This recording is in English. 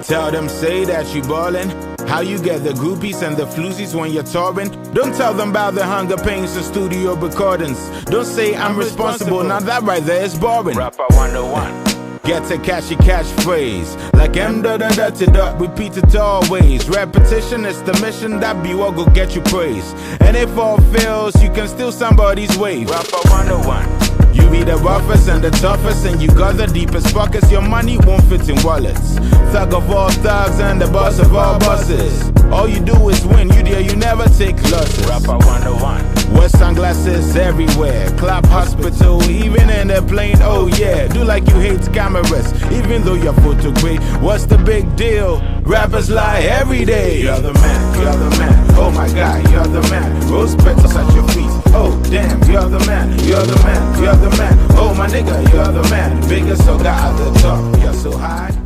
Tell them, say that you ballin'. How you get the groupies and the floozies when you're touring. Don't tell them about the hunger pains and studio recordings. Don't say I'm responsible, now that right there is boring. Rapper 101. Get a catchy catchphrase like M.D.D. Repeat it always. Repetition is the mission, that be what go get you praise. And if all fails, you can steal somebody's wave. Rapper 101. You be the roughest and the toughest, and you got the deepest pockets. Your money won't fit in wallets. Thug of all thugs and the boss of all bosses. All you do is win, you never take losses. Rapper 101. Wear sunglasses everywhere, clap hospital, even in the plane, oh yeah. Do like you hate cameras, even though your photo great. What's the big deal? Rappers lie every day. You're the man, you're the man, oh my God, you're the man. Rose petals at your feet, oh damn, you're the man, you're the man, you're the man. Oh my nigga, you're the man. Biggest soga at the top, you're so high.